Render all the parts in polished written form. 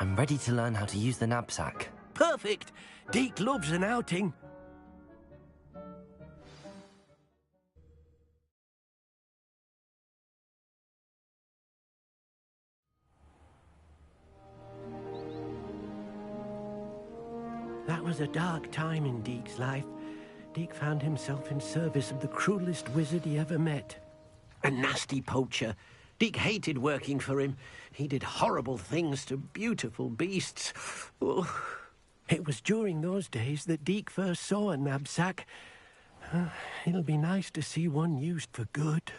I'm ready to learn how to use the knapsack. Perfect! Deke loves an outing. That was a dark time in Deke's life. Deke found himself in service of the cruelest wizard he ever met. A nasty poacher. Deke hated working for him. He did horrible things to beautiful beasts. Oh. It was during those days that Deke first saw a knapsack. It'll be nice to see one used for good.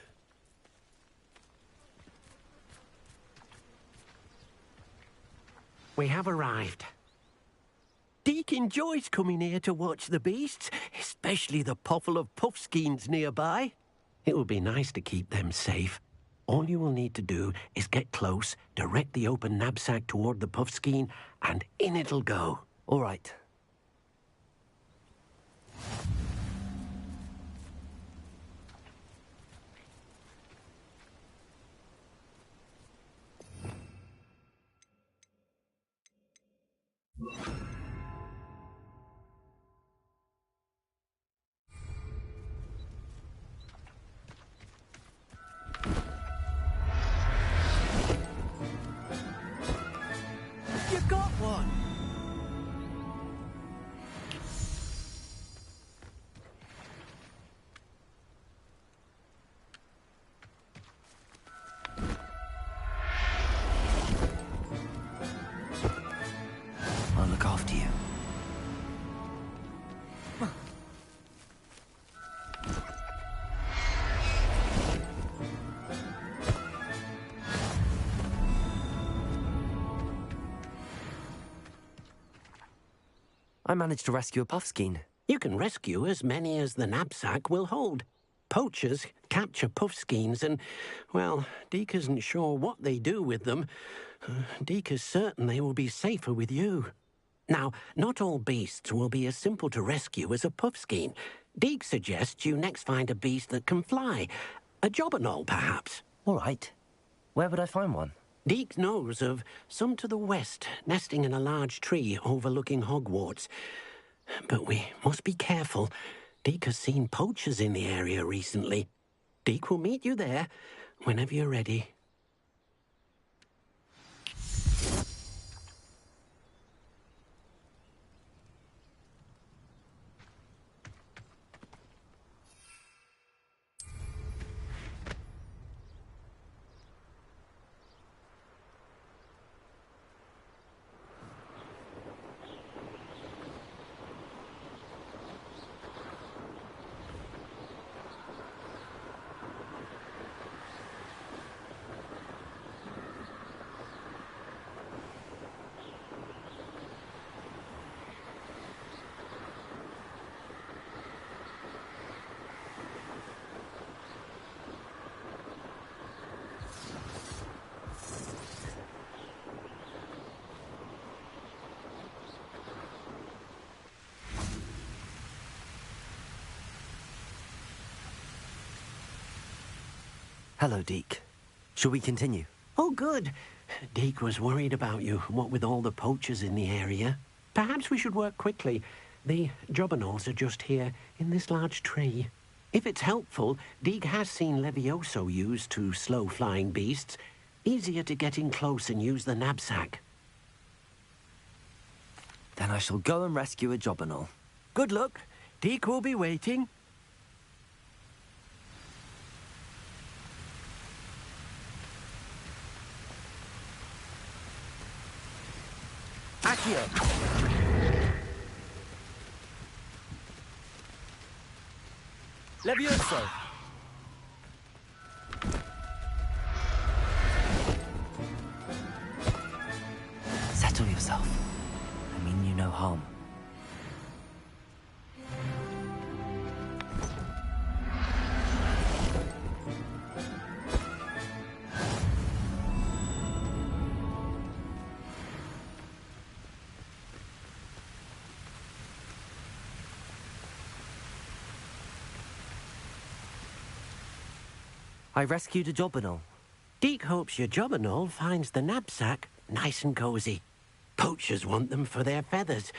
We have arrived. Deke enjoys coming here to watch the beasts, especially the potful of puffskeins nearby. It will be nice to keep them safe. All you will need to do is get close, direct the open knapsack toward the puffskein, and in it'll go. All right. You got one! I'll look after you. I managed to rescue a puffskein. You can rescue as many as the knapsack will hold. Poachers capture puffskeins and, well, Deke isn't sure what they do with them. Deke is certain they will be safer with you. Now, not all beasts will be as simple to rescue as a puffskein. Deke suggests you next find a beast that can fly. A jobberknoll, perhaps. All right. Where would I find one? Deke knows of some to the west, nesting in a large tree overlooking Hogwarts. But we must be careful. Deke has seen poachers in the area recently. Deke will meet you there whenever you're ready. Hello, Deke. Shall we continue? Oh, good. Deke was worried about you, what with all the poachers in the area. Perhaps we should work quickly. The jobberknolls are just here, in this large tree. If it's helpful, Deke has seen Levioso used to slow flying beasts. Easier to get in close and use the knapsack. Then I shall go and rescue a jobberknoll. Good luck. Deke will be waiting. Accio! Levioso! Settle yourself. I mean you no harm. I rescued a jobberknoll. Deke hopes your jobberknoll finds the knapsack nice and cozy. Poachers want them for their feathers,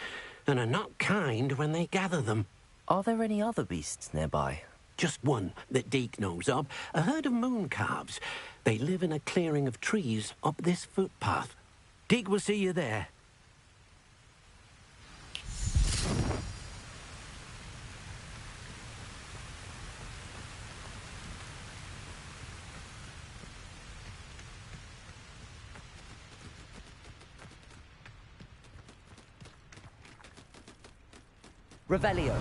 and are not kind when they gather them. Are there any other beasts nearby? Just one that Deke knows of, a herd of moon calves. They live in a clearing of trees up this footpath. Deke will see you there. Revelio.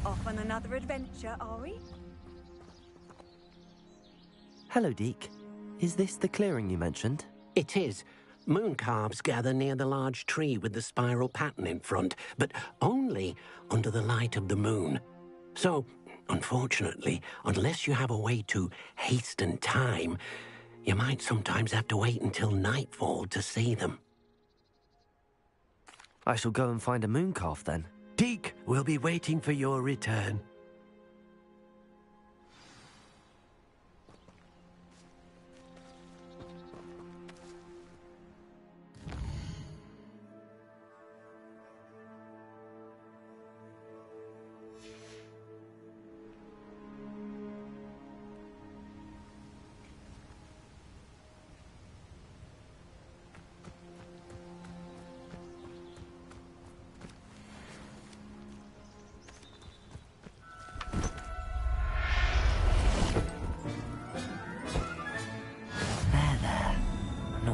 Off on another adventure, are we? Hello, Deke. Is this the clearing you mentioned? It is. Moon calves gather near the large tree with the spiral pattern in front, but only under the light of the moon. So, unfortunately, unless you have a way to hasten time, you might sometimes have to wait until nightfall to see them. I shall go and find a moon calf then. Deke will be waiting for your return.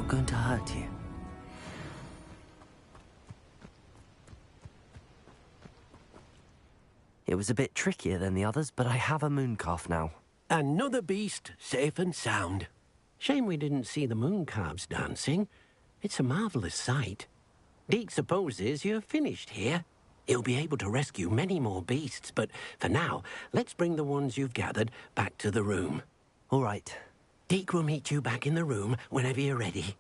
Going to hurt you. It was a bit trickier than the others, but I have a moon calf now. Another beast, safe and sound. Shame we didn't see the moon calves dancing. It's a marvelous sight. Deke supposes you're finished here. He'll be able to rescue many more beasts, but for now, let's bring the ones you've gathered back to the room. All right. Deke will meet you back in the room whenever you're ready.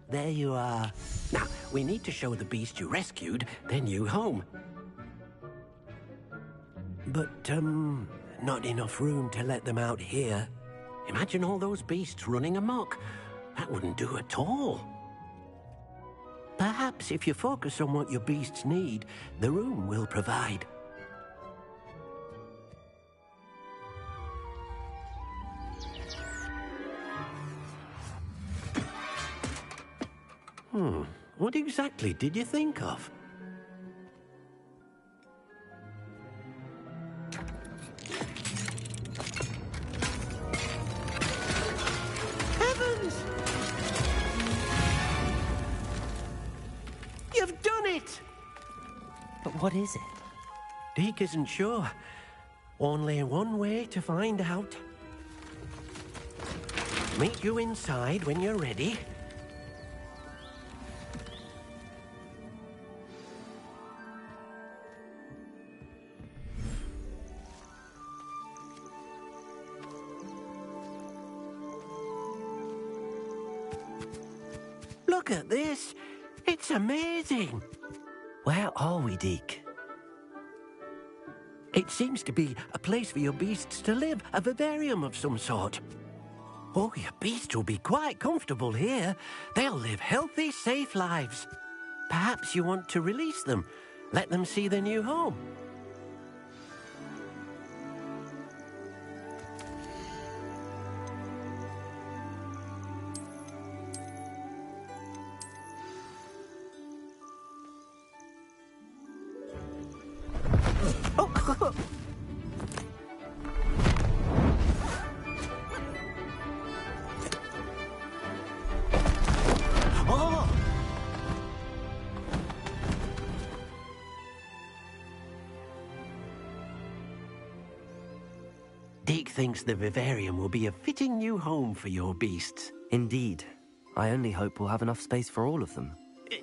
There you are. Now, we need to show the beast you rescued their new home. But, not enough room to let them out here. Imagine all those beasts running amok. That wouldn't do at all. Perhaps if you focus on what your beasts need, the room will provide. What exactly did you think of? Heavens! You've done it! But what is it? Deke isn't sure. Only one way to find out. Meet you inside when you're ready. Look at this. It's amazing. Where are we, Deke? It seems to be a place for your beasts to live, a vivarium of some sort. Oh, your beasts will be quite comfortable here. They'll live healthy, safe lives. Perhaps you want to release them. Let them see their new home. Deke thinks the vivarium will be a fitting new home for your beasts. Indeed. I only hope we'll have enough space for all of them.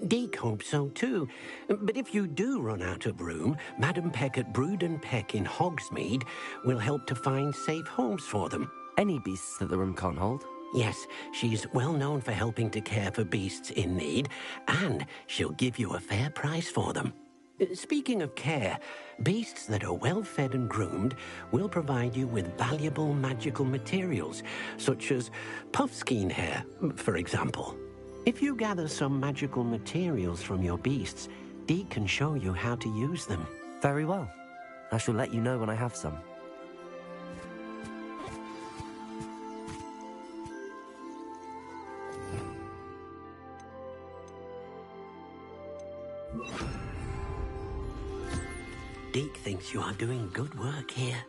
Deke hopes so too. But if you do run out of room, Madam Peck at Brood and Peck in Hogsmeade will help to find safe homes for them. Any beasts that the room can't hold? Yes, she's well known for helping to care for beasts in need, and she'll give you a fair price for them. Speaking of care, beasts that are well fed and groomed will provide you with valuable magical materials, such as puffskein hair, for example. If you gather some magical materials from your beasts, Deke can show you how to use them. Very well. I shall let you know when I have some. Deke thinks you are doing good work here.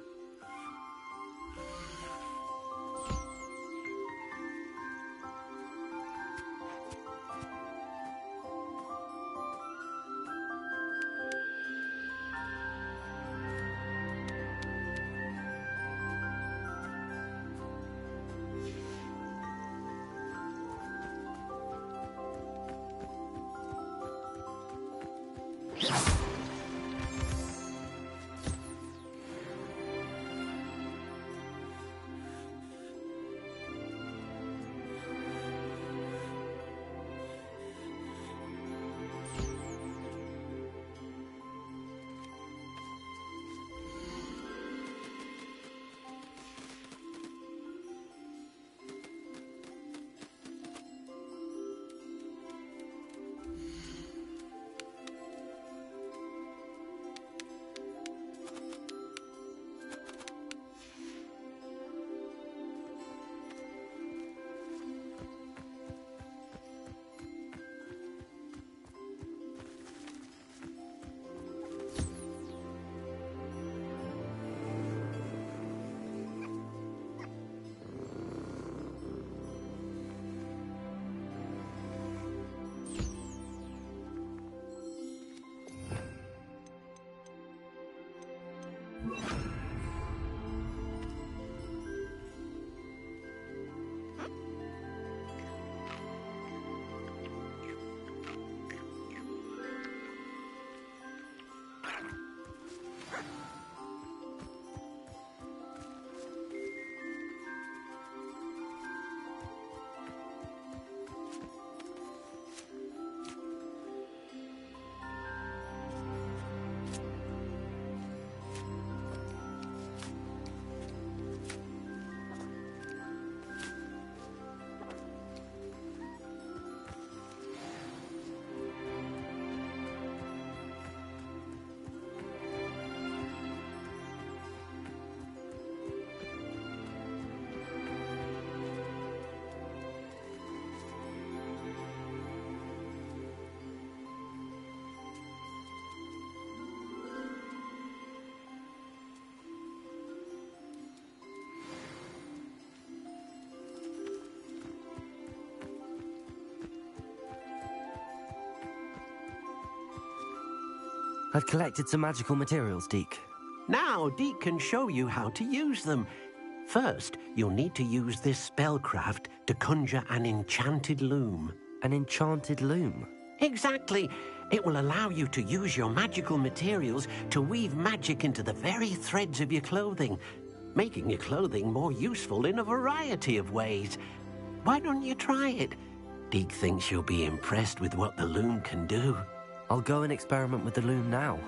I've collected some magical materials, Deke. Now Deke can show you how to use them. First, you'll need to use this spellcraft to conjure an enchanted loom. An enchanted loom? Exactly. It will allow you to use your magical materials to weave magic into the very threads of your clothing, making your clothing more useful in a variety of ways. Why don't you try it? Deke thinks you'll be impressed with what the loom can do. I'll go and experiment with the loom now.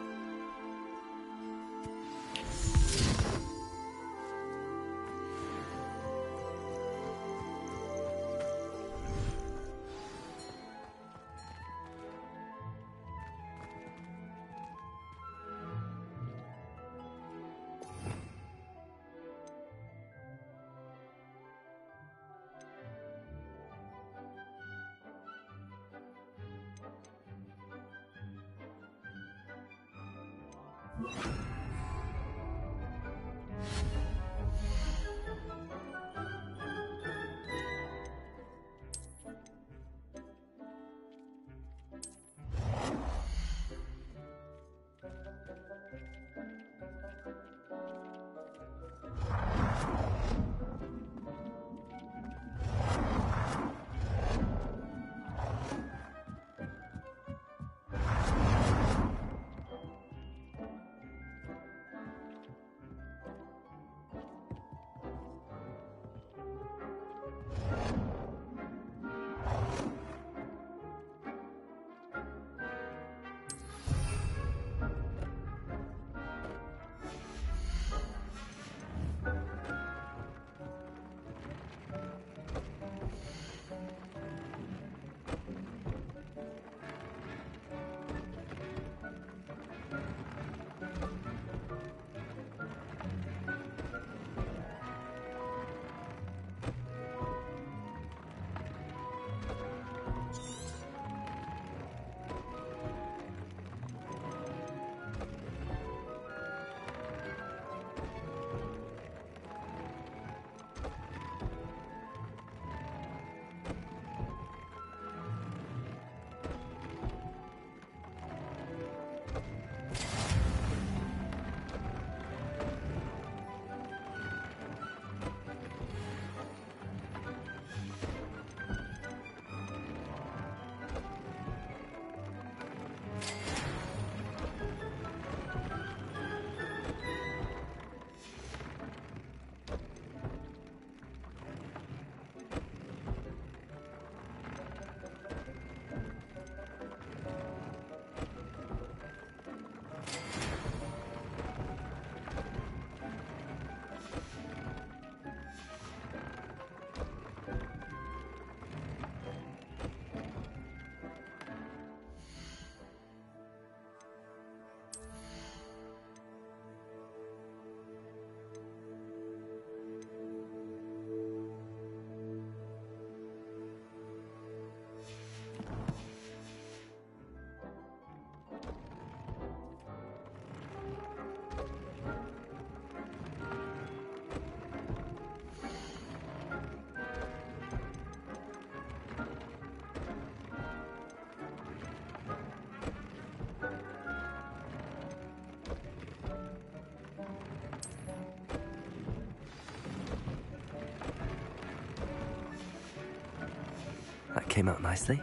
That came out nicely.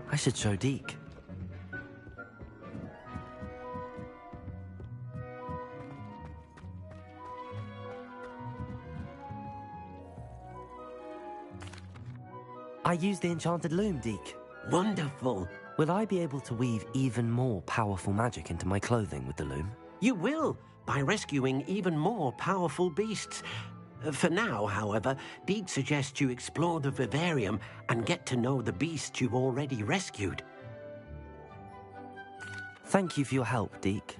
I should show Deke. I used the enchanted loom, Deke. Wonderful. Will I be able to weave even more powerful magic into my clothing with the loom? You will, by rescuing even more powerful beasts. For now, however, Deke suggests you explore the vivarium and get to know the beasts you've already rescued. Thank you for your help, Deke.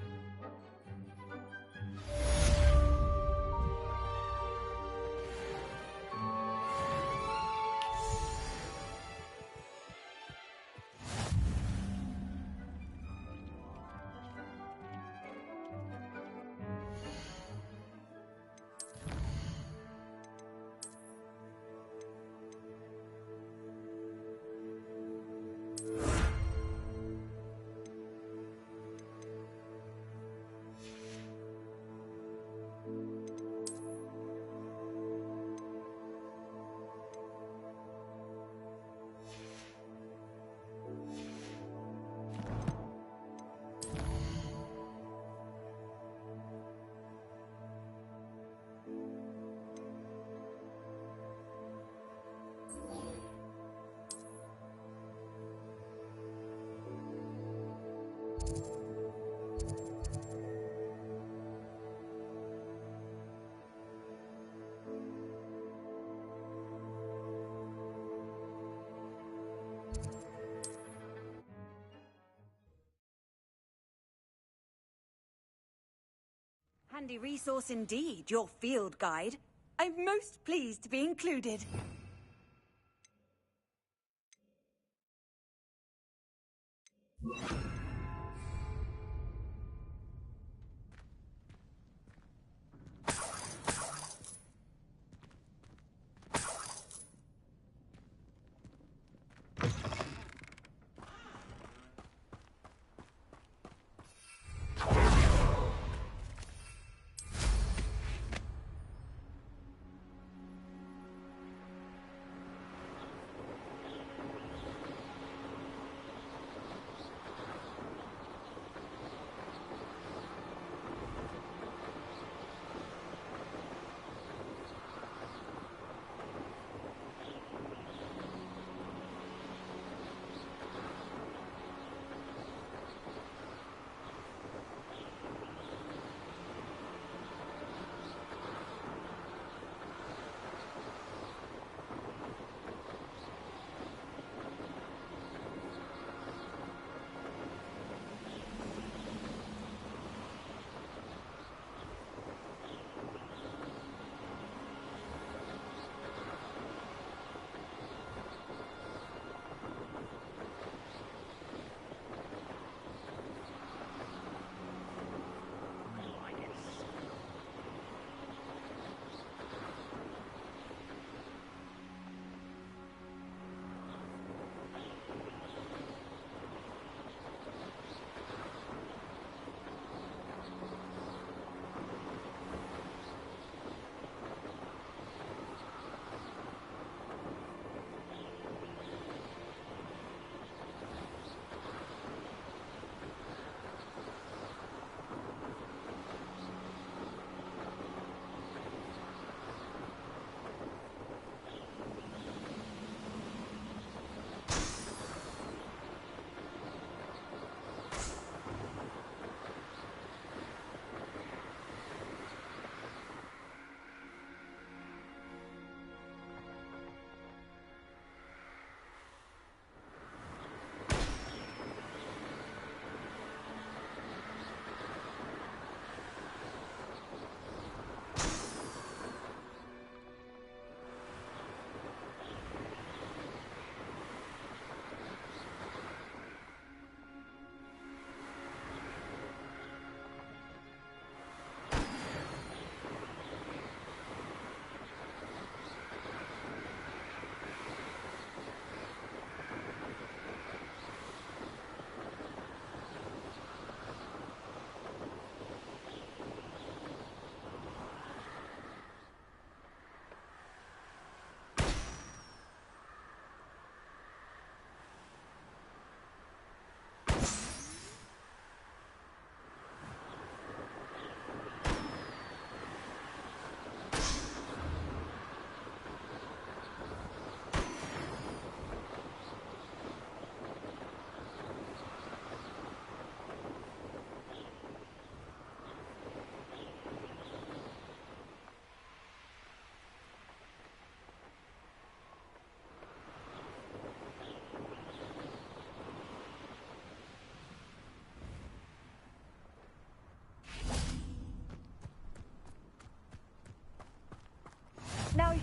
Handy resource indeed, your field guide. I'm most pleased to be included.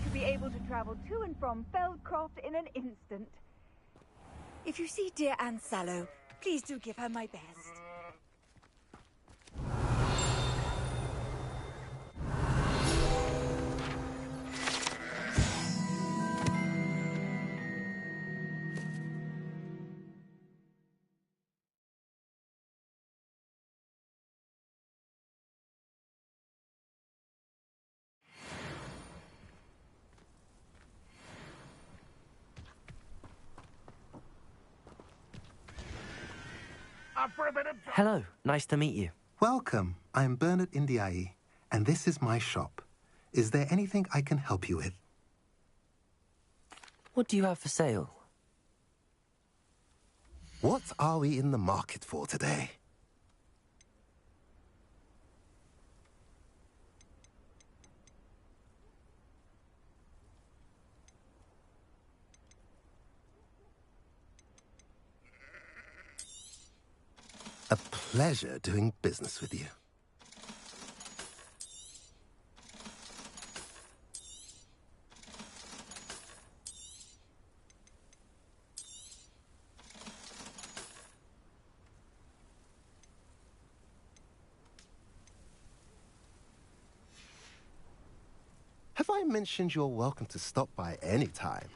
should be able to travel to and from Feldcroft in an instant. If you see dear Anne Sallow, please do give her my best. Hello, nice to meet you. Welcome. I'm Bernard Indiai, and this is my shop. Is there anything I can help you with? What do you have for sale? What are we in the market for today? A pleasure doing business with you. Have I mentioned you're welcome to stop by any time?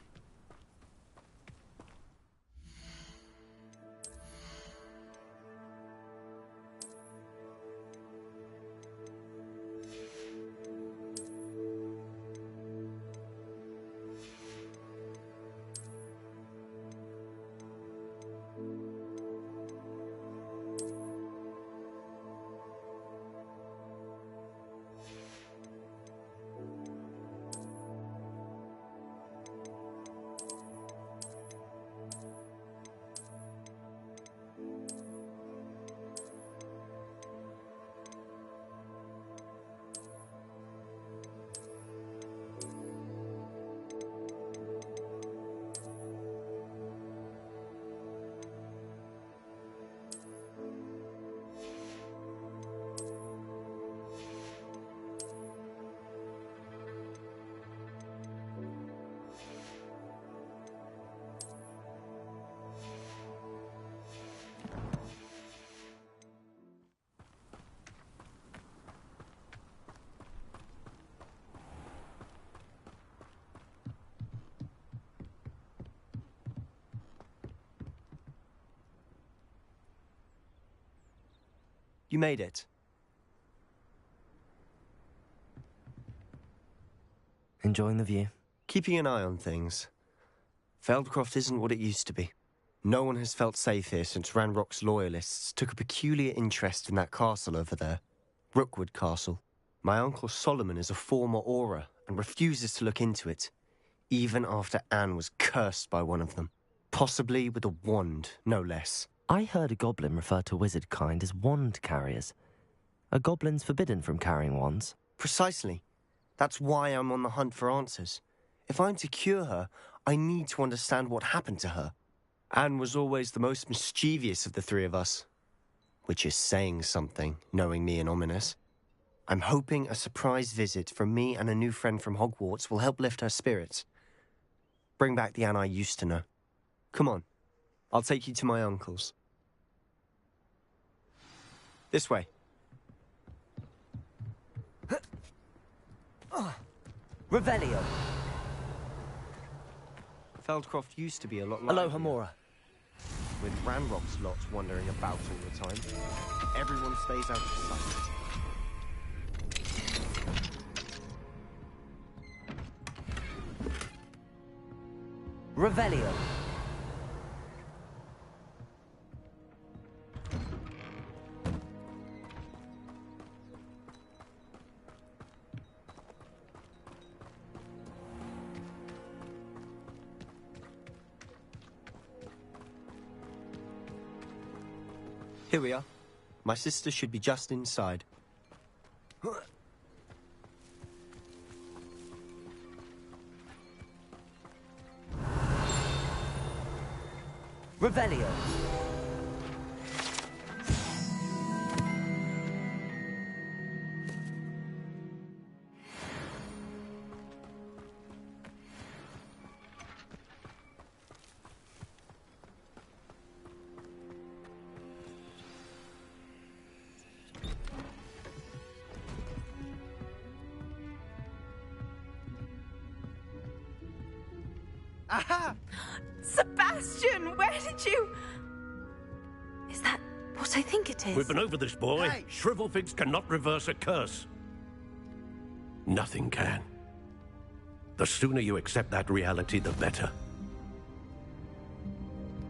You made it. Enjoying the view? Keeping an eye on things. Feldcroft isn't what it used to be. No one has felt safe here since Ranrock's loyalists took a peculiar interest in that castle over there. Rookwood Castle. My uncle Solomon is a former Auror and refuses to look into it, even after Anne was cursed by one of them. Possibly with a wand, no less. I heard a goblin refer to wizard kind as wand carriers. Are goblins forbidden from carrying wands? Precisely. That's why I'm on the hunt for answers. If I'm to cure her, I need to understand what happened to her. Anne was always the most mischievous of the three of us. Which is saying something, knowing me and Ominous. I'm hoping a surprise visit from me and a new friend from Hogwarts will help lift her spirits. Bring back the Anne I used to know. Come on. I'll take you to my uncle's. This way. Revelio. Feldcroft used to be a lot like Aloha Mora. with Ranrock's lot wandering about all the time. Everyone stays out of sight. Revelio. Here we are. My sister should be just inside. Revelio. Aha! Sebastian, where did you... Is that what I think it is? We've been over this, boy. Hey. Shrivelfigs cannot reverse a curse. Nothing can. The sooner you accept that reality, the better.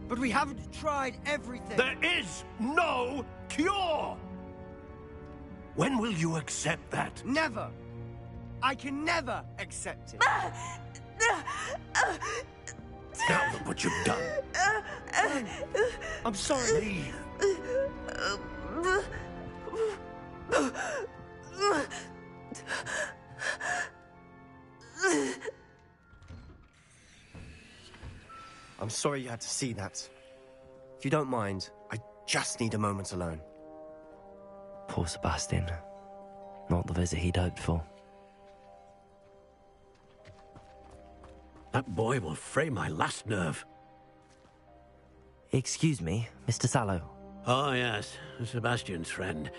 But we haven't tried everything. There is no cure! When will you accept that? Never. I can never accept it. Now look what you've done. I'm sorry. Leave. I'm sorry you had to see that. If you don't mind, I just need a moment alone. Poor Sebastian. Not the visit he'd hoped for. That boy will fray my last nerve. Excuse me, Mr. Sallow. Oh, yes, Sebastian's friend.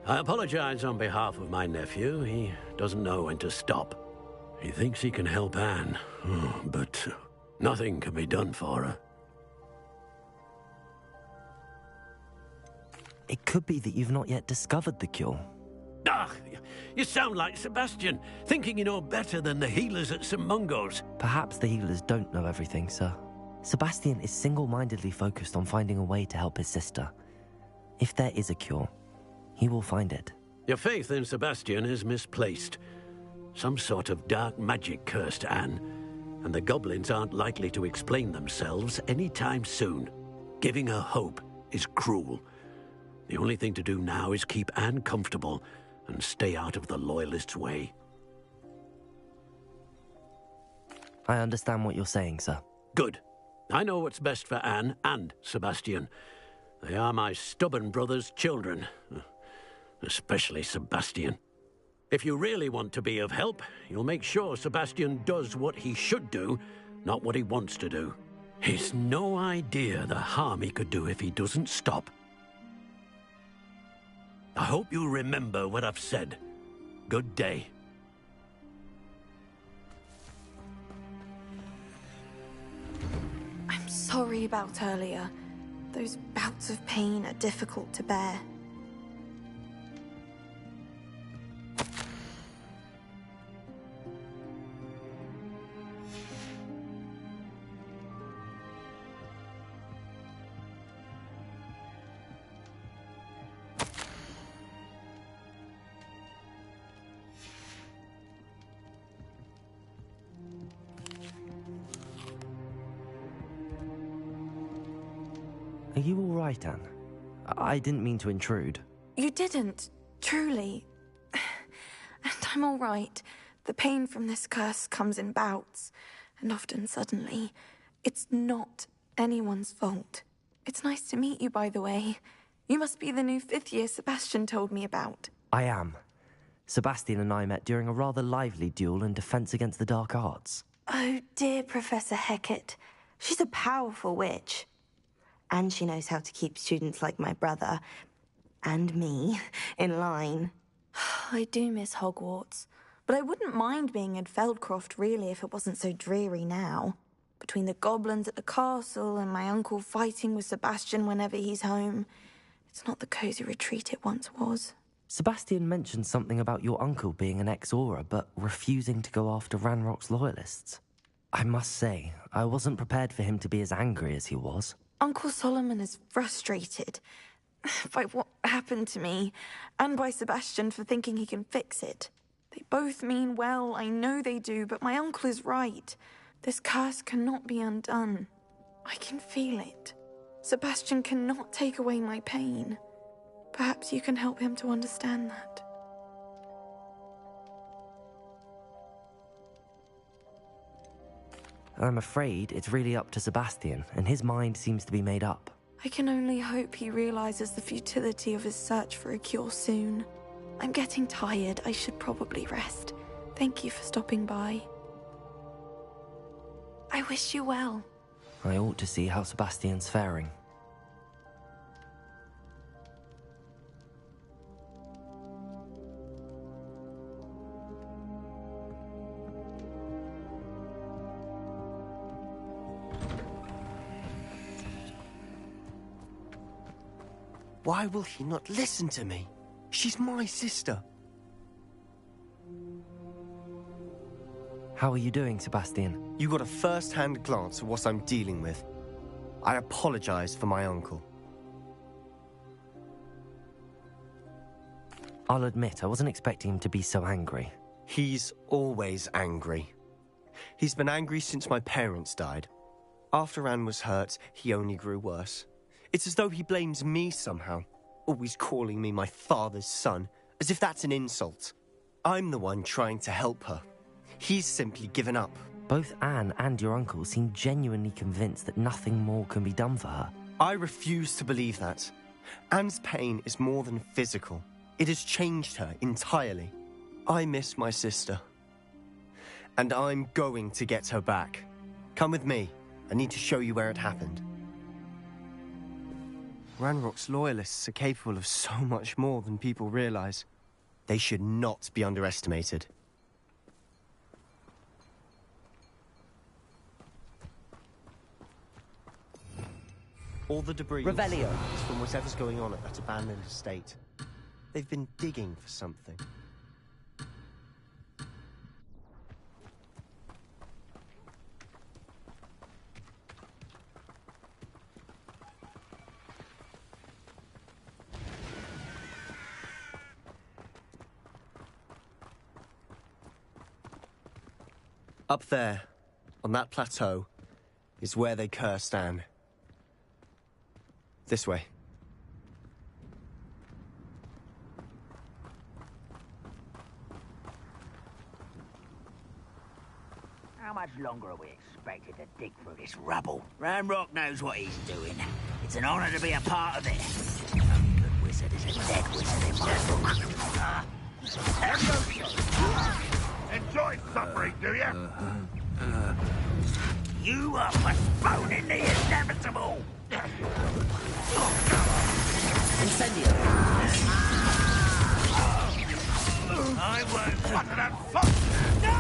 I apologize on behalf of my nephew. He doesn't know when to stop. He thinks he can help Anne, but nothing can be done for her. It could be that you've not yet discovered the cure. Ah, you sound like Sebastian, thinking you know better than the healers at St. Mungo's. Perhaps the healers don't know everything, sir. Sebastian is single-mindedly focused on finding a way to help his sister. If there is a cure, he will find it. Your faith in Sebastian is misplaced. Some sort of dark magic cursed Anne, and the goblins aren't likely to explain themselves anytime soon. Giving her hope is cruel. The only thing to do now is keep Anne comfortable and stay out of the Loyalists' way. I understand what you're saying, sir. Good. I know what's best for Anne and Sebastian. They are my stubborn brother's children. Especially Sebastian. If you really want to be of help, you'll make sure Sebastian does what he should do, not what he wants to do. He's no idea the harm he could do if he doesn't stop. I hope you'll remember what I've said. Good day. I'm sorry about earlier. Those bouts of pain are difficult to bear. Are you all right, Anne? I didn't mean to intrude. You didn't, truly. And I'm all right. The pain from this curse comes in bouts, and often suddenly. It's not anyone's fault. It's nice to meet you, by the way. You must be the new 5th year Sebastian told me about. I am. Sebastian and I met during a rather lively duel in defense against the dark arts. Oh, dear Professor Hecat. She's a powerful witch. And she knows how to keep students like my brother, and me, in line. I do miss Hogwarts, but I wouldn't mind being in Feldcroft, really, if it wasn't so dreary now. Between the goblins at the castle and my uncle fighting with Sebastian whenever he's home, it's not the cosy retreat it once was. Sebastian mentioned something about your uncle being an ex-Auror, but refusing to go after Ranrock's loyalists. I must say, I wasn't prepared for him to be as angry as he was. Uncle Solomon is frustrated by what happened to me, and by Sebastian for thinking he can fix it. They both mean well, I know they do, but my uncle is right. This curse cannot be undone. I can feel it. Sebastian cannot take away my pain. Perhaps you can help him to understand that. I'm afraid it's really up to Sebastian, and his mind seems to be made up. I can only hope he realizes the futility of his search for a cure soon. I'm getting tired. I should probably rest. Thank you for stopping by. I wish you well. I ought to see how Sebastian's faring. Why will he not listen to me? She's my sister. How are you doing, Sebastian? You got a first-hand glance at what I'm dealing with. I apologize for my uncle. I'll admit, I wasn't expecting him to be so angry. He's always angry. He's been angry since my parents died. After Anne was hurt, he only grew worse. It's as though he blames me somehow, always calling me my father's son, as if that's an insult. I'm the one trying to help her. He's simply given up. Both Anne and your uncle seem genuinely convinced that nothing more can be done for her. I refuse to believe that. Anne's pain is more than physical. It has changed her entirely. I miss my sister. And I'm going to get her back. Come with me. I need to show you where it happened. Ranrock's loyalists are capable of so much more than people realize. They should not be underestimated. All the debris Revelio. is from whatever's going on at that abandoned estate. They've been digging for something. Up there, on that plateau, is where they cursed Anne. This way. How much longer are we expected to dig through this rubble? Ranrock knows what he's doing. It's an honor to be a part of it. A good wizard is a dead wizard in my book. Enjoy suffering, do you? You are postponing the inevitable! Incendio. I won't. What an fuck! No!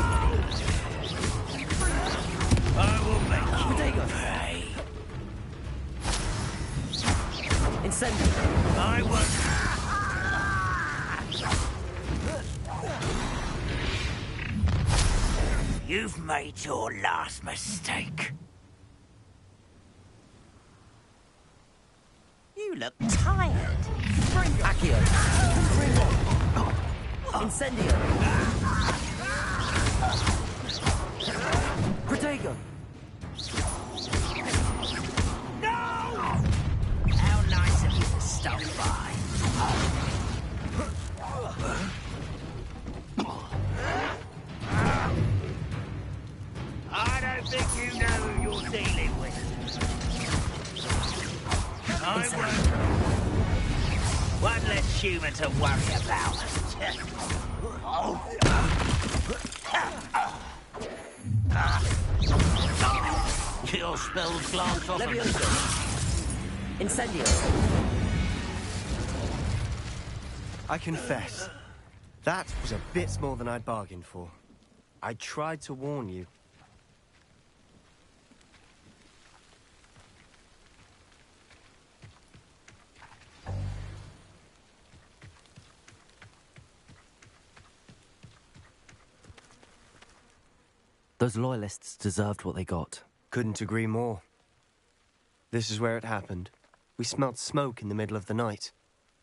I will make you Bodega. pay. Incendio. I won't. You've made your last mistake. You look tired. Accio. Incendio. Protego. No! How nice of you to stop by. I don't think you know who you're dealing with. I won't. One less human to worry about. Your spells glance off. Incendio. I confess, that was a bit more than I'd bargained for. I tried to warn you. Those loyalists deserved what they got. Couldn't agree more. This is where it happened. We smelled smoke in the middle of the night.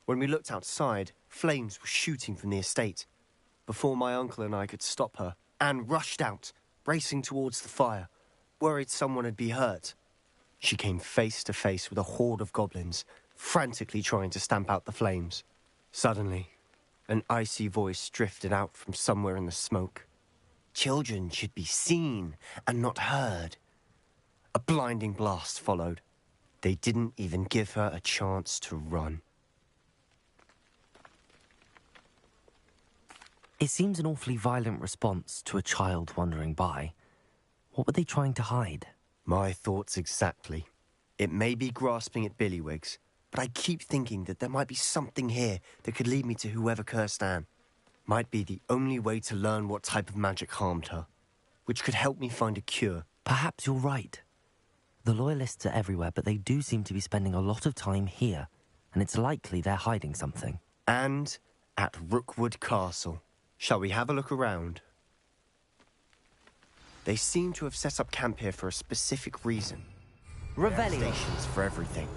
When we looked outside, flames were shooting from the estate. Before my uncle and I could stop her, Anne rushed out, racing towards the fire, worried someone had been hurt. She came face to face with a horde of goblins, frantically trying to stamp out the flames. Suddenly, an icy voice drifted out from somewhere in the smoke. Children should be seen and not heard. A blinding blast followed. They didn't even give her a chance to run. It seems an awfully violent response to a child wandering by. What were they trying to hide? My thoughts exactly. It may be grasping at billywhigs, but I keep thinking that there might be something here that could lead me to whoever cursed Anne. Might be the only way to learn what type of magic harmed her, which could help me find a cure. Perhaps you're right. The loyalists are everywhere, but they do seem to be spending a lot of time here. and it's likely they're hiding something. And at Rookwood Castle. Shall we have a look around? They seem to have set up camp here for a specific reason. Revelio. Stations for everything.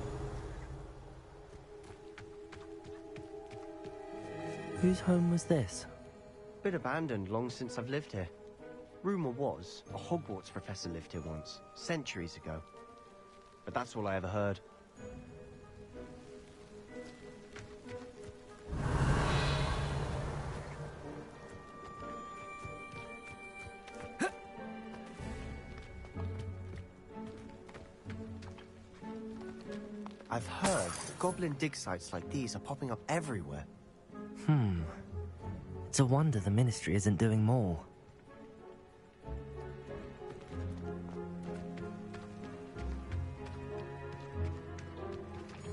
Whose home was this? Been abandoned long since I've lived here. Rumour was a Hogwarts professor lived here once, centuries ago. But that's all I ever heard. I've heard goblin dig sites like these are popping up everywhere. It's a wonder the Ministry isn't doing more.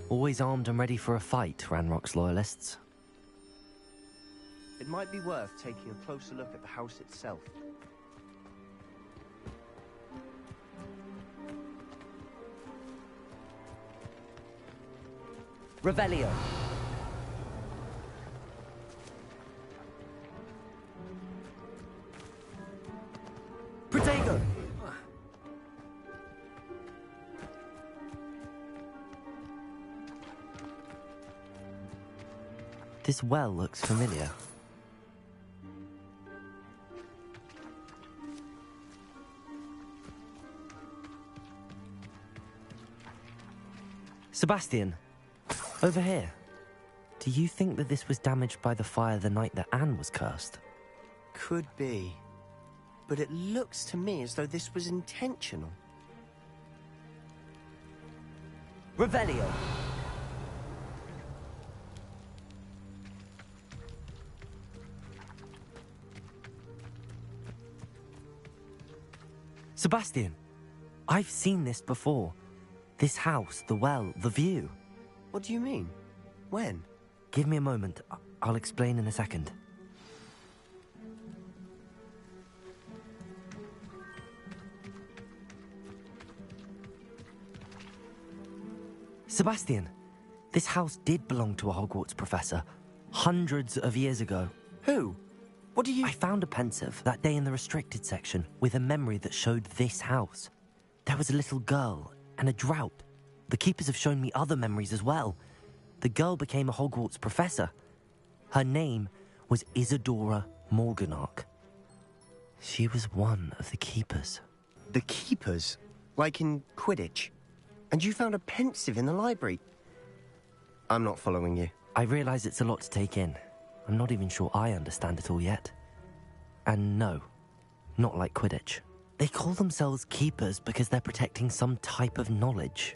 Always armed and ready for a fight, Ranrock's loyalists. It might be worth taking a closer look at the house itself. Revelio. Protego. This well looks familiar. Sebastian, over here. Do you think that this was damaged by the fire the night that Anne was cursed? Could be. But it looks to me as though this was intentional. Revelio. Sebastian, I've seen this before. This house, the well, the view. What do you mean? When? Give me a moment. I'll explain in a second. Sebastian, this house did belong to a Hogwarts professor hundreds of years ago. Who? What do you... I found a pensive that day in the restricted section with a memory that showed this house. There was a little girl and a drought. The keepers have shown me other memories as well. The girl became a Hogwarts professor. Her name was Isadora Morganach. She was one of the keepers. The keepers? Like in Quidditch? And you found a pensive in the library? I'm not following you. I realise it's a lot to take in. I'm not even sure I understand it all yet. And no, not like Quidditch. They call themselves keepers because they're protecting some type of knowledge.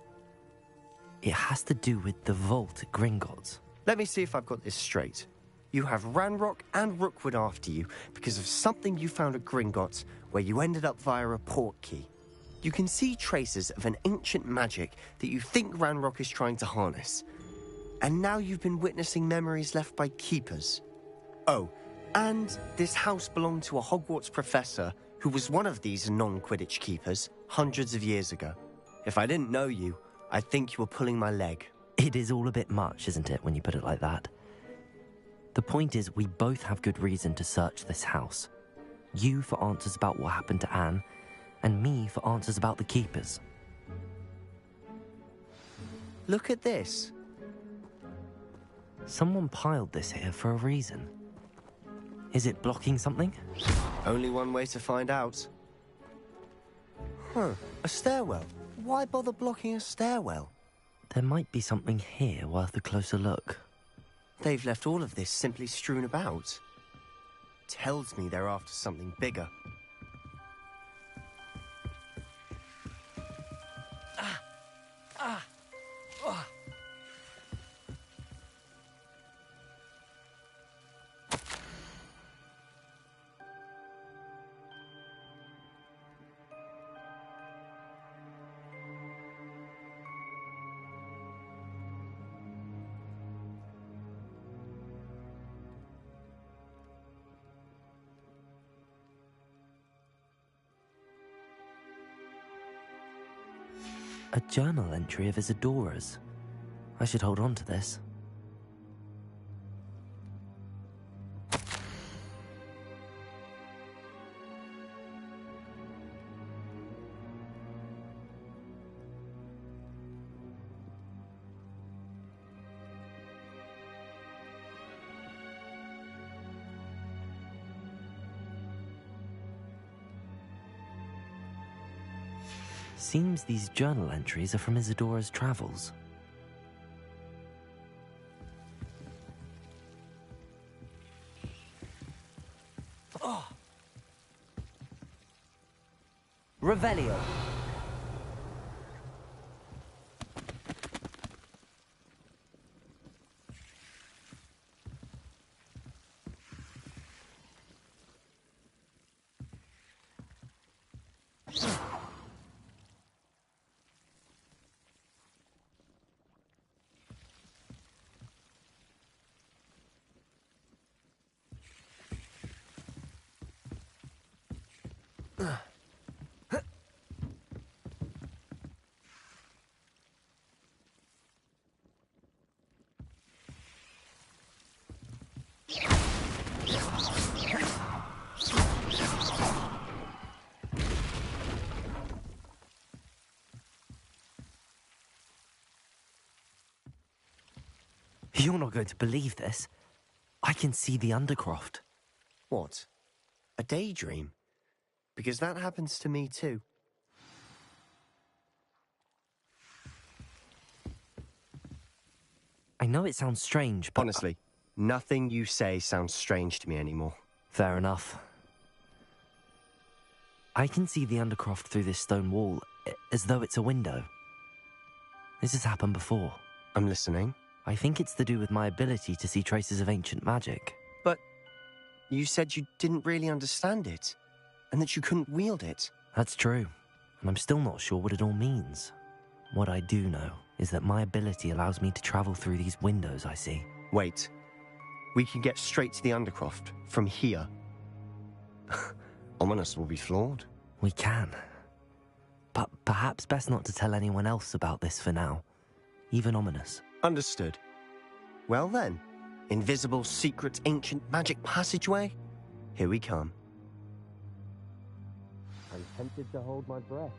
It has to do with the vault at Gringotts. Let me see if I've got this straight. You have Ranrock and Rookwood after you because of something you found at Gringotts where you ended up via a portkey. You can see traces of an ancient magic that you think Ranrock is trying to harness. And now you've been witnessing memories left by keepers. Oh, and this house belonged to a Hogwarts professor who was one of these non-Quidditch keepers hundreds of years ago. If I didn't know you, I'd think you were pulling my leg. It is all a bit much, isn't it, when you put it like that? The point is, we both have good reason to search this house. You for answers about what happened to Anne, and me for answers about the keepers. Look at this. Someone piled this here for a reason. Is it blocking something? Only one way to find out. A stairwell. Why bother blocking a stairwell? There might be something here worth a closer look. They've left all of this simply strewn about. Tells me they're after something bigger. A journal entry of Isadora's. I should hold on to this. Seems these journal entries are from Isadora's travels. Oh. Revelio. You're not going to believe this. I can see the Undercroft. What? A daydream? Because that happens to me too. I know it sounds strange, but... Honestly, nothing you say sounds strange to me anymore. Fair enough. I can see the Undercroft through this stone wall, as though it's a window. This has happened before. I'm listening. I think it's to do with my ability to see traces of ancient magic. But you said you didn't really understand it, and that you couldn't wield it. That's true, and I'm still not sure what it all means. What I do know is that my ability allows me to travel through these windows I see. Wait. We can get straight to the Undercroft from here. Ominous will be floored. We can. But perhaps best not to tell anyone else about this for now. Even Ominous. Understood. Well then, invisible, secret, ancient magic passageway? Here we come. I'm tempted to hold my breath.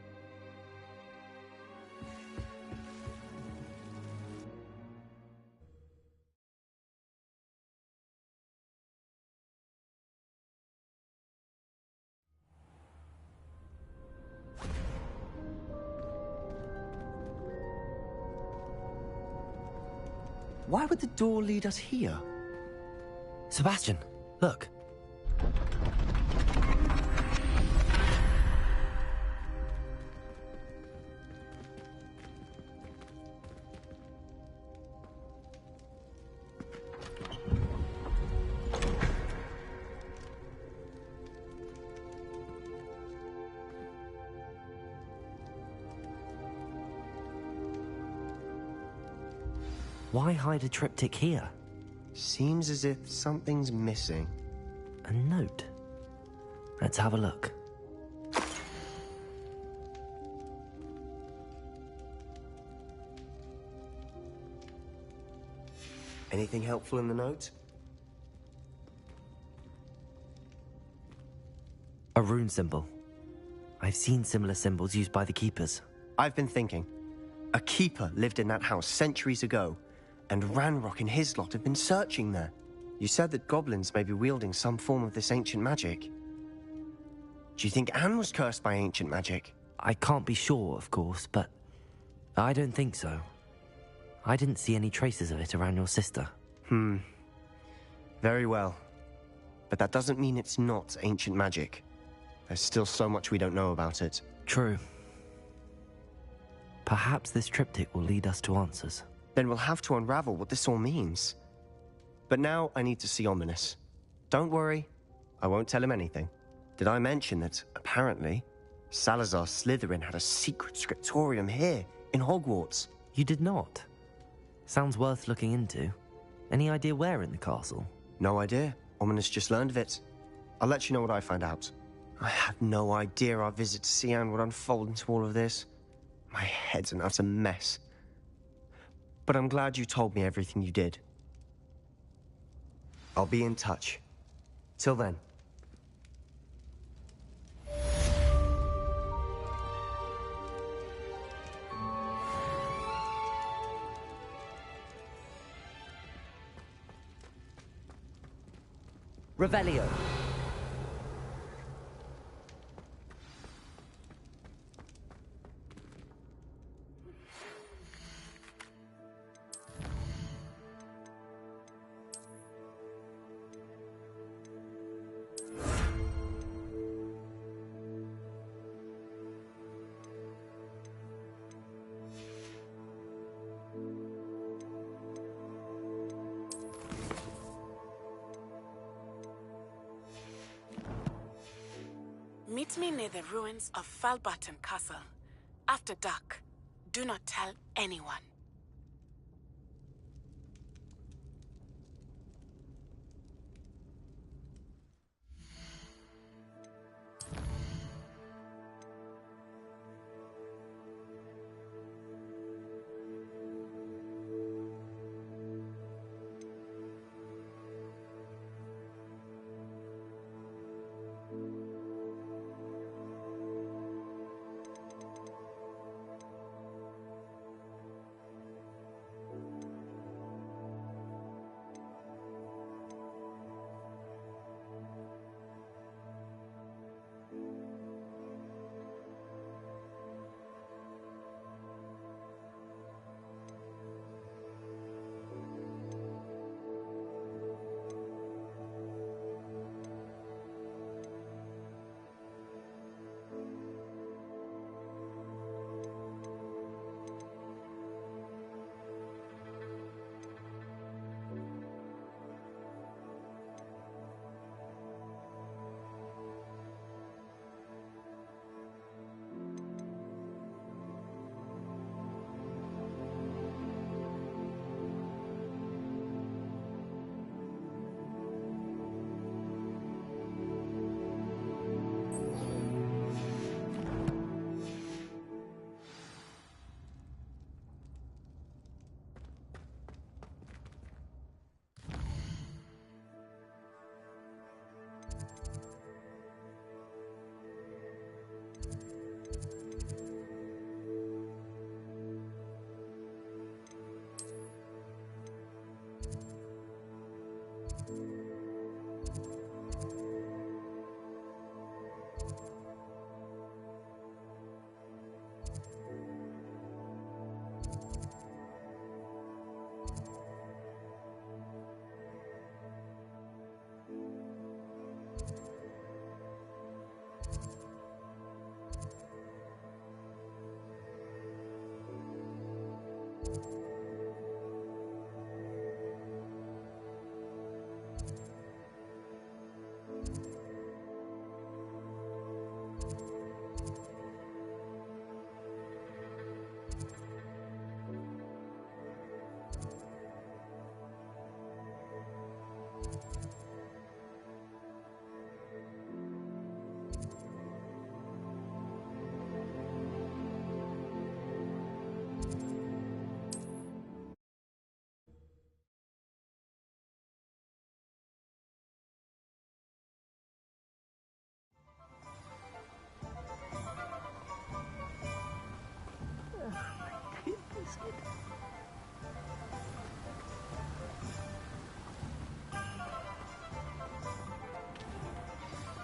Why would the door lead us here? Sebastian, look. Why hide a triptych here? Seems as if something's missing. A note. Let's have a look. Anything helpful in the note? A rune symbol. I've seen similar symbols used by the keepers. I've been thinking. A keeper lived in that house centuries ago, and Ranrock and his lot have been searching there. You said that goblins may be wielding some form of this ancient magic. Do you think Anne was cursed by ancient magic? I can't be sure, of course, but I don't think so. I didn't see any traces of it around your sister. Very well. But that doesn't mean it's not ancient magic. There's still so much we don't know about it. True. Perhaps this triptych will lead us to answers. Then we'll have to unravel what this all means. But now I need to see Ominous. Don't worry, I won't tell him anything. Did I mention that, apparently, Salazar Slytherin had a secret scriptorium here, in Hogwarts? You did not? Sounds worth looking into. Any idea where in the castle? No idea. Ominous just learned of it. I'll let you know what I find out. I had no idea our visit to Sian would unfold into all of this. My head's an utter mess. But I'm glad you told me everything you did. I'll be in touch. Till then. Revelio. Meet me near the ruins of Falbutton Castle. After dark. Do not tell anyone.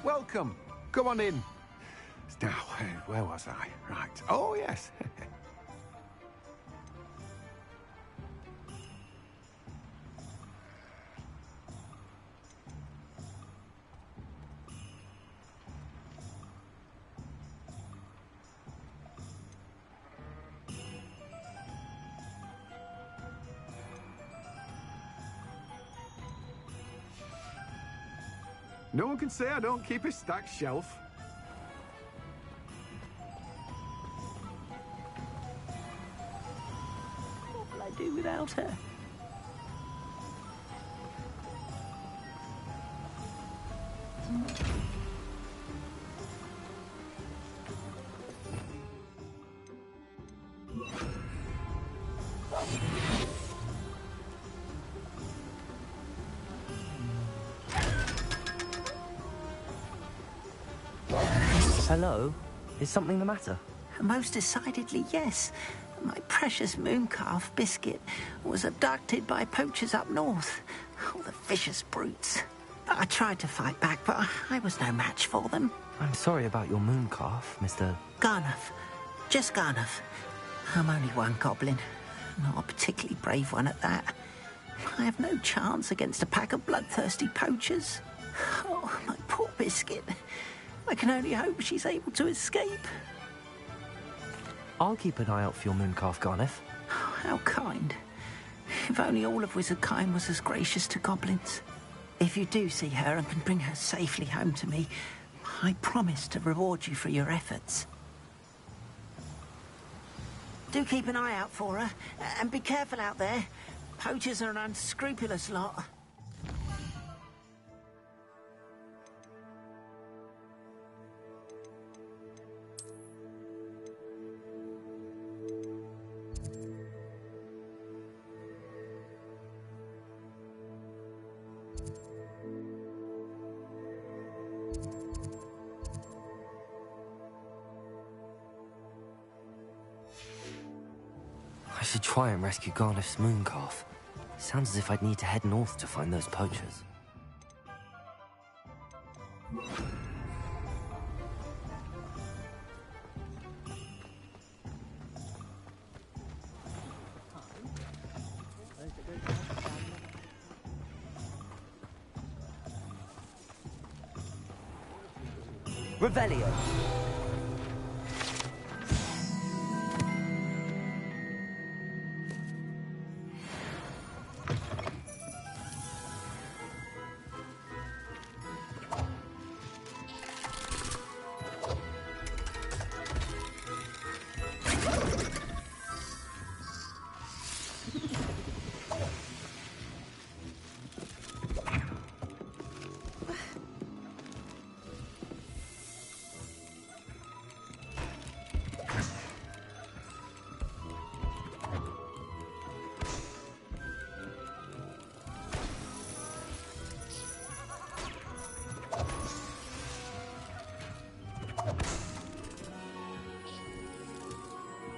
Welcome. Come on in. Now, where was I? Right. Oh, yes. No one can say I don't keep a stacked shelf. What will I do without her? Hello? Is something the matter? Most decidedly, yes. My precious mooncalf, Biscuit, was abducted by poachers up north. Oh, the vicious brutes. I tried to fight back, but I was no match for them. I'm sorry about your mooncalf, Mr. Garnuff. Just Garnuff. I'm only one goblin. Not a particularly brave one at that. I have no chance against a pack of bloodthirsty poachers. Oh, my poor Biscuit. I can only hope she's able to escape. I'll keep an eye out for your mooncalf, Garnuff. Oh, how kind. If only all of Wizardkind was as gracious to goblins. If you do see her and can bring her safely home to me, I promise to reward you for your efforts. Do keep an eye out for her, and be careful out there. Poachers are an unscrupulous lot. I should try and rescue Garnuff's mooncalf. Sounds as if I'd need to head north to find those poachers. Revelio.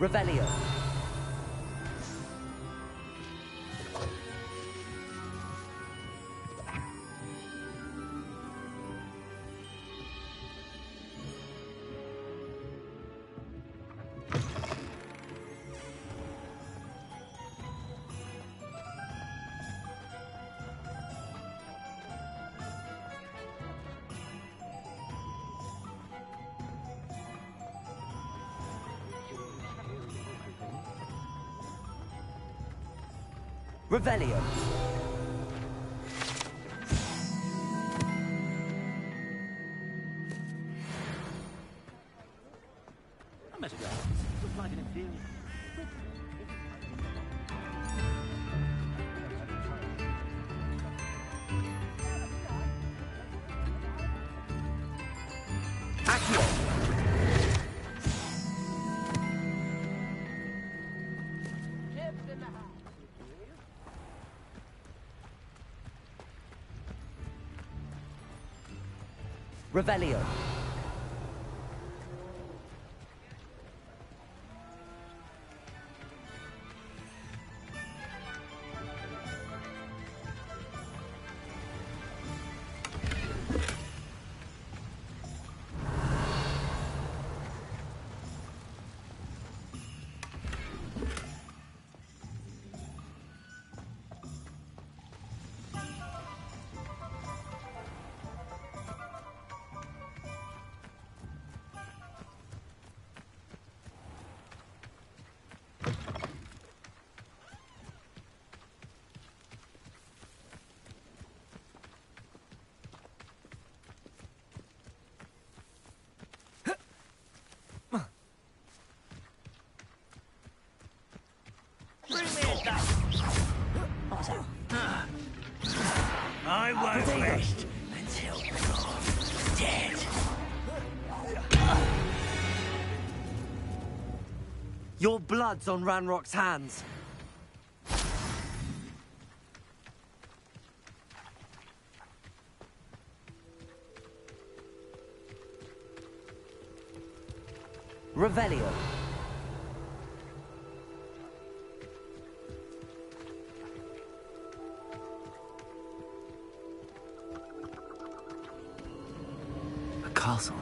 Revelio. Revelio. Revelio. I won't rest until you're dead. Your blood's on Ranrock's hands. Revelio. A castle.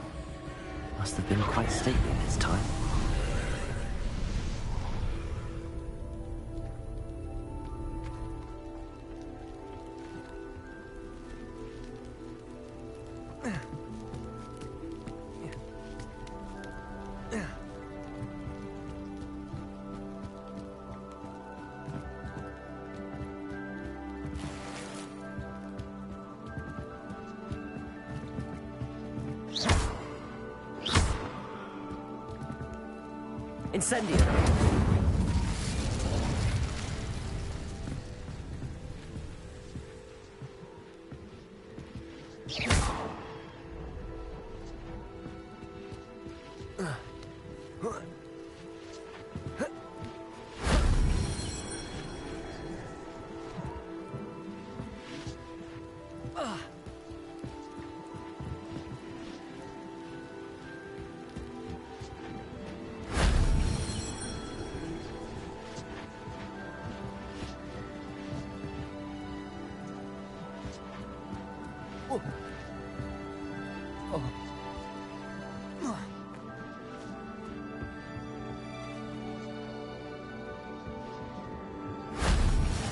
Must have been quite stately in its time. Incendio.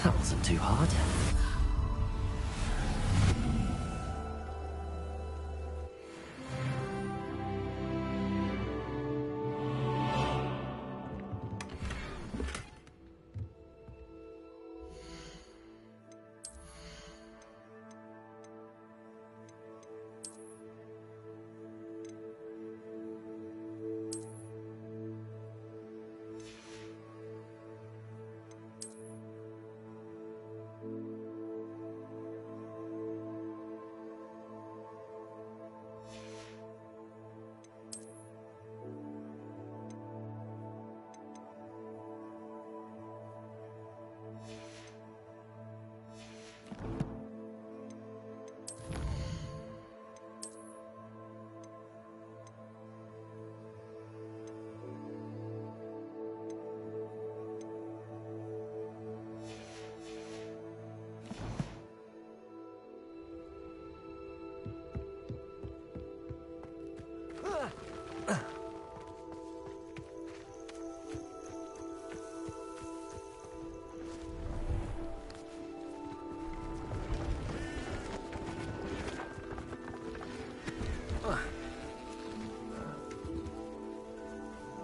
That wasn't too hard.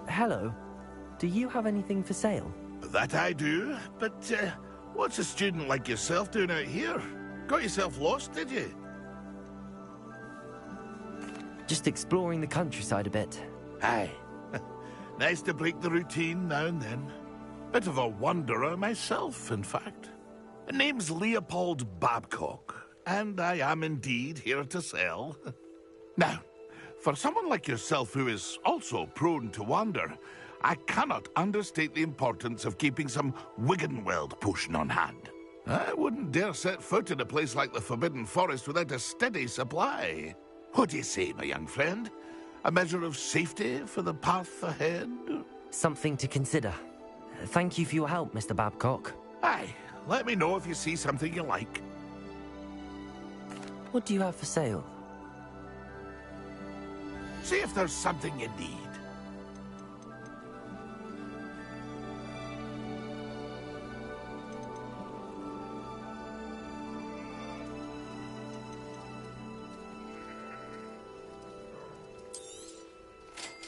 Hello. Do you have anything for sale? That I do, but what's a student like yourself doing out here? Got yourself lost, did you? Just exploring the countryside a bit. Aye. Nice to break the routine now and then. Bit of a wanderer myself, in fact. The name's Leopold Babcock, and I am indeed here to sell. Now, for someone like yourself who is also prone to wander, I cannot understate the importance of keeping some Wiggenweld potion on hand. I wouldn't dare set foot in a place like the Forbidden Forest without a steady supply. What do you say, my young friend? A measure of safety for the path ahead? Something to consider. Thank you for your help, Mr. Babcock. Aye, let me know if you see something you like. What do you have for sale? See if there's something you need.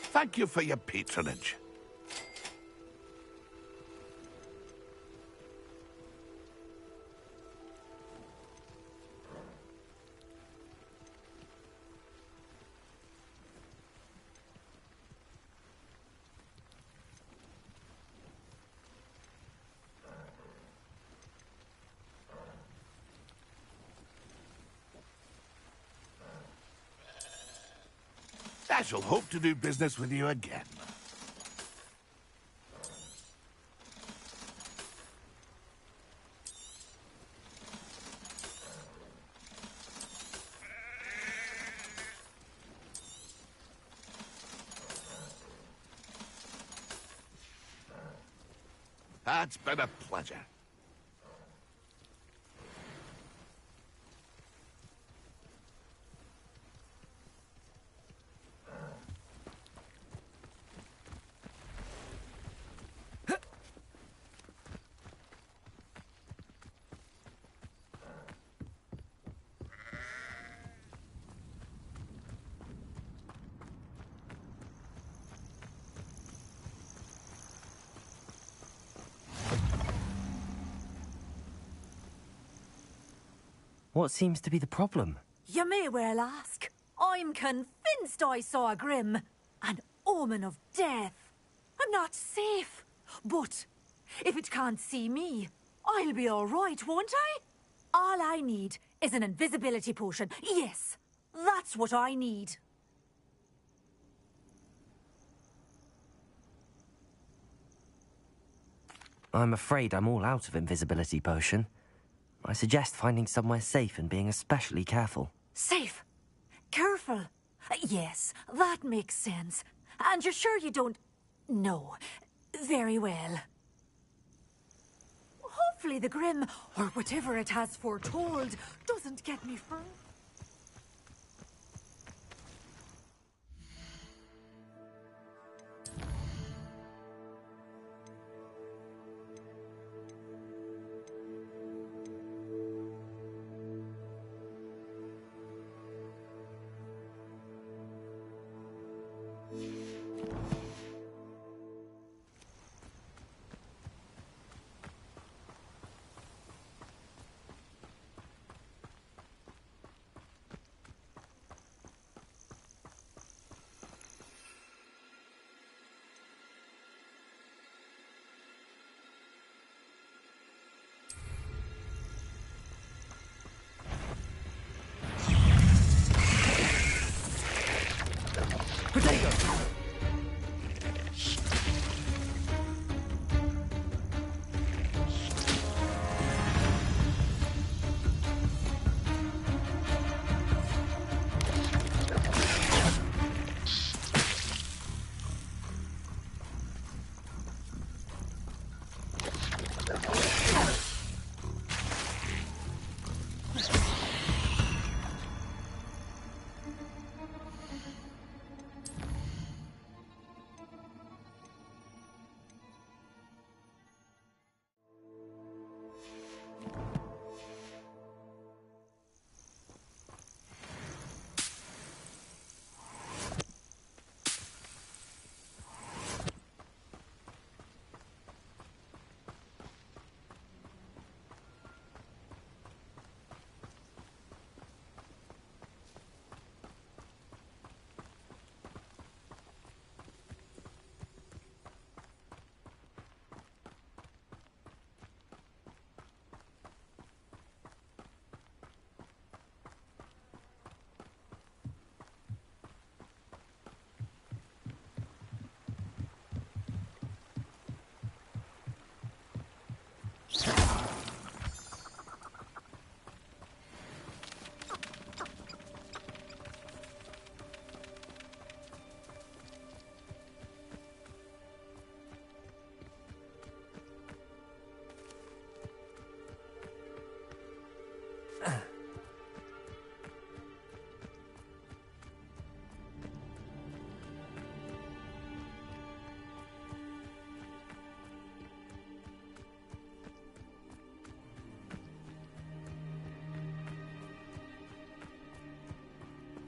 Thank you for your patronage. I shall hope to do business with you again. It's been a pleasure. What seems to be the problem? You may well ask. I'm convinced I saw a Grim. An omen of death. I'm not safe. But if it can't see me, I'll be all right, won't I? All I need is an invisibility potion. Yes, that's what I need. I'm afraid I'm all out of invisibility potion. I suggest finding somewhere safe and being especially careful. Safe? Careful? Yes, that makes sense. And you're sure you don't... No. Very well. Hopefully the Grim, or whatever it has foretold, doesn't get me further.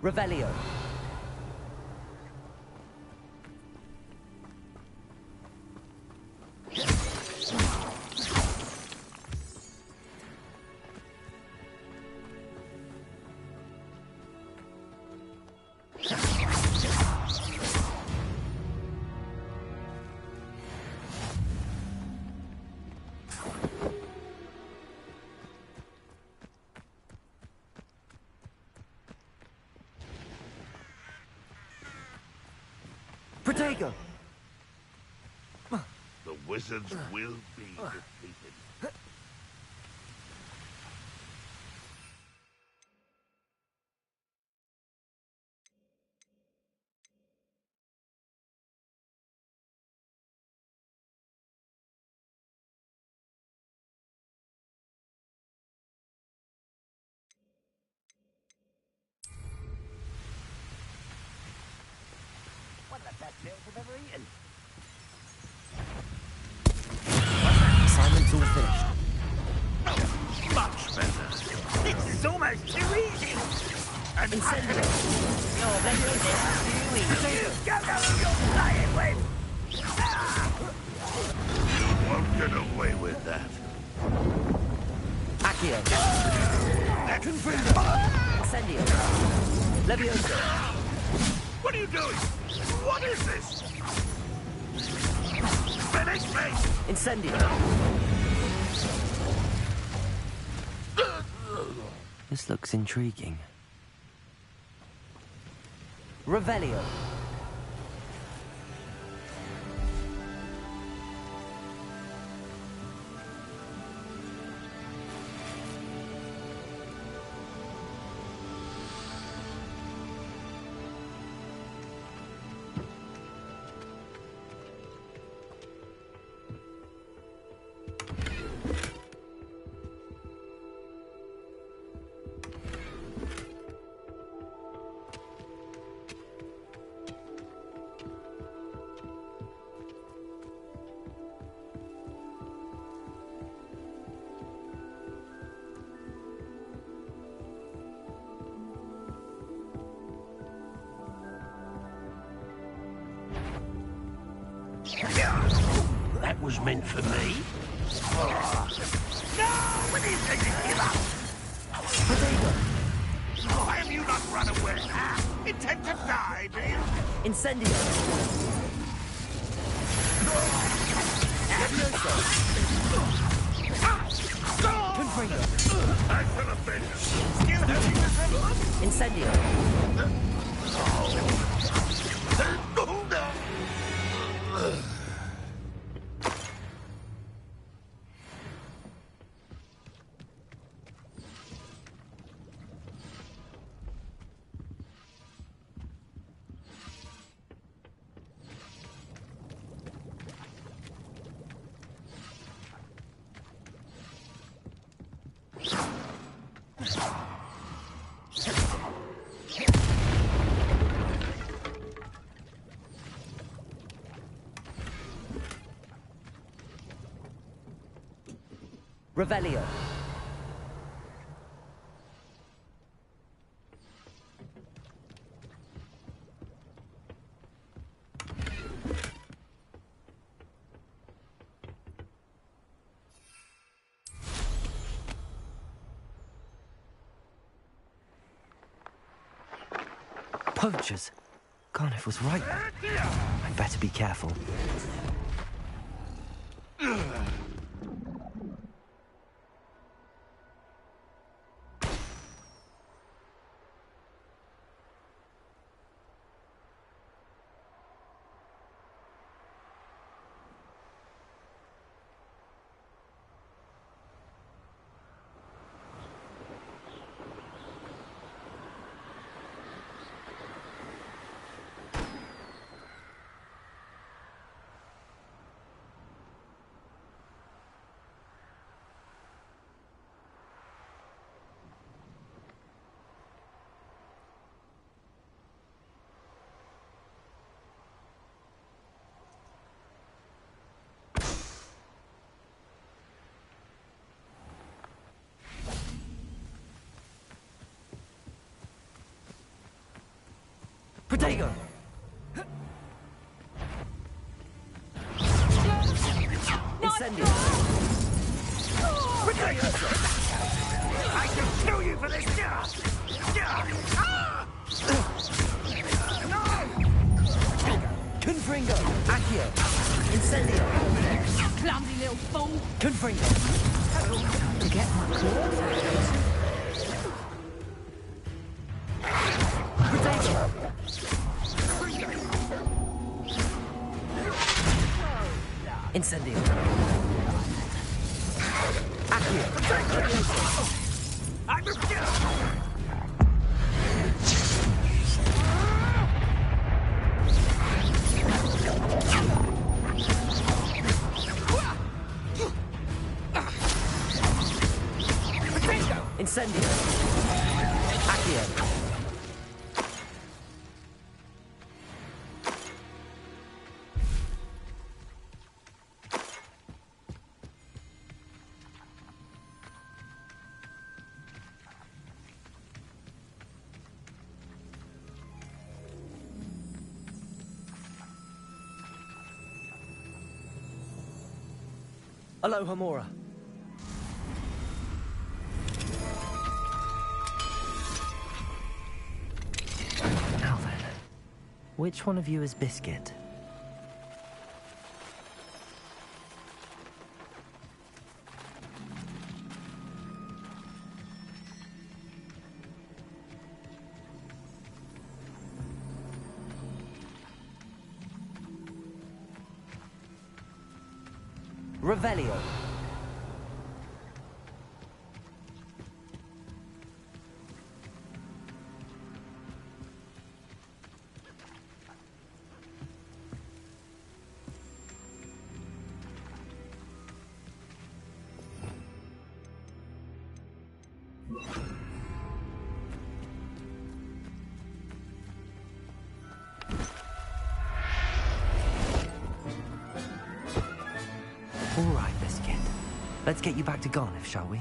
Revelio. Protego! The wizards will be defeated. Assignment's all finished. Much better. This is almost too easy. And Incendio. No, that's too easy. You don't know who you're playing with. You won't get away with that. Accio. Confringo. Incendio. Levioso. What are you doing? What is this? Finish me! Incendio. This looks intriguing. Revelio. That was meant for me. No! What are you taking? Give up! Why have you not run away? Intend to die, do you? Incendio. Confringo. I should have been. Still having the resemblance? Incendio. Revelio. Poachers. Garniff was right. I'd better be careful. Protego! Incendio! I can kill you for this! Confringo! Accio! Incendio! Clumsy little fool! Confringo! To get my claws Protego! Incendio! Accio! I refuse! Incendio! Accio! Aloha, Mora. Now then, which one of you is Biscuit? Revelio. All right, Biscuit. Let's get you back to Garniff, shall we?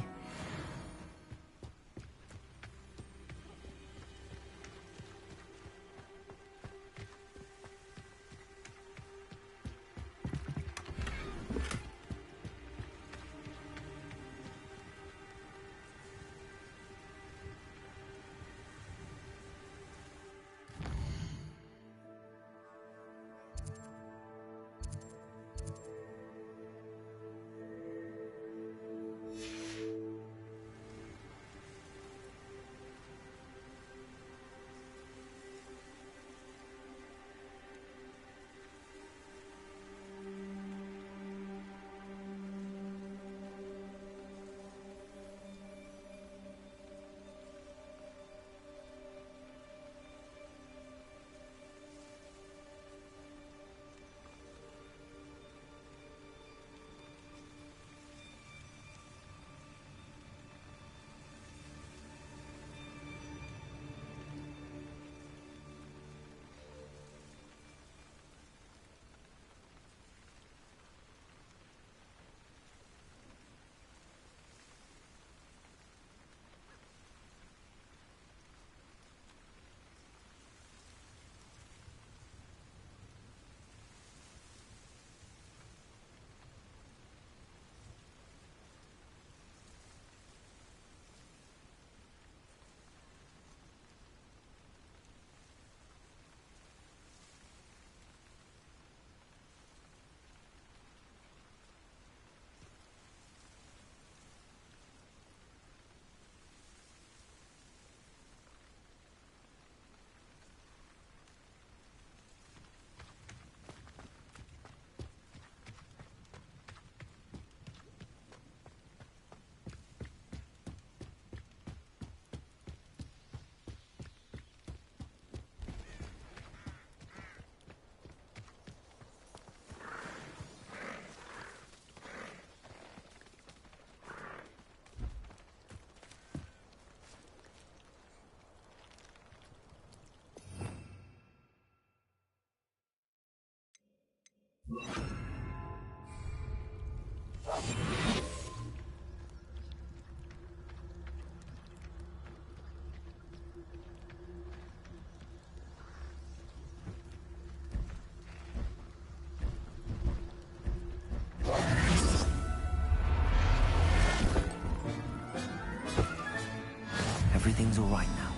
Everything's all right now.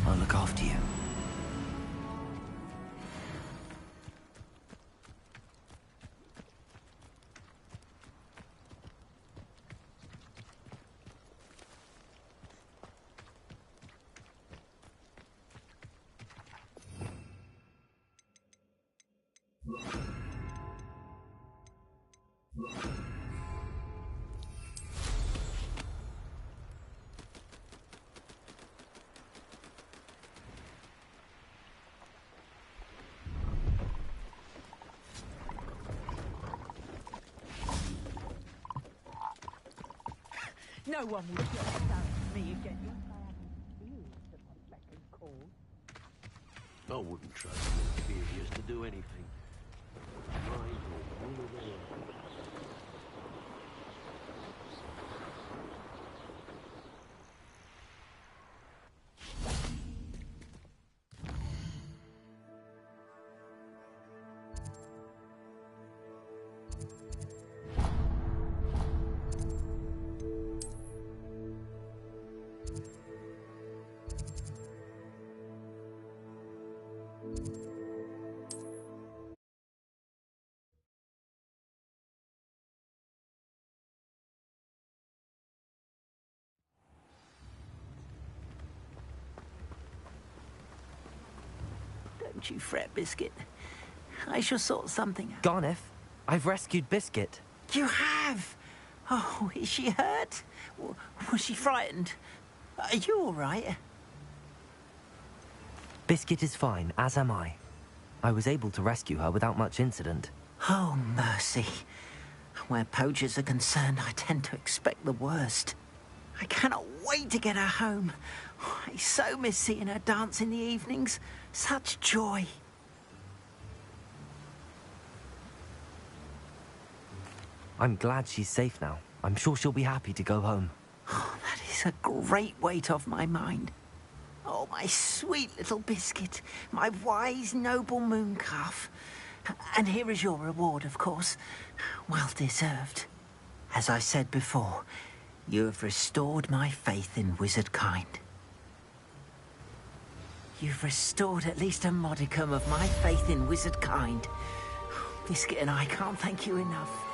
I'll look after you. No one will get down to me again. Your man is the second call. I wouldn't trust the inferiors to do anything. Mine or one of their own. Don't you fret, Biscuit. I shall sort something out. Garneth, I've rescued Biscuit. You have? Oh, is she hurt? Was she frightened? Are you all right? Biscuit is fine, as am I. I was able to rescue her without much incident. Oh, mercy. Where poachers are concerned, I tend to expect the worst. I cannot wait to get her home. I so miss seeing her dance in the evenings. Such joy. I'm glad she's safe now. I'm sure she'll be happy to go home. Oh, that is a great weight off my mind. Oh, my sweet little Biscuit, my wise, noble moon calf. And here is your reward, of course. Well deserved. As I said before, you have restored my faith in wizard kind. You've restored at least a modicum of my faith in wizard kind. Biscuit and I can't thank you enough.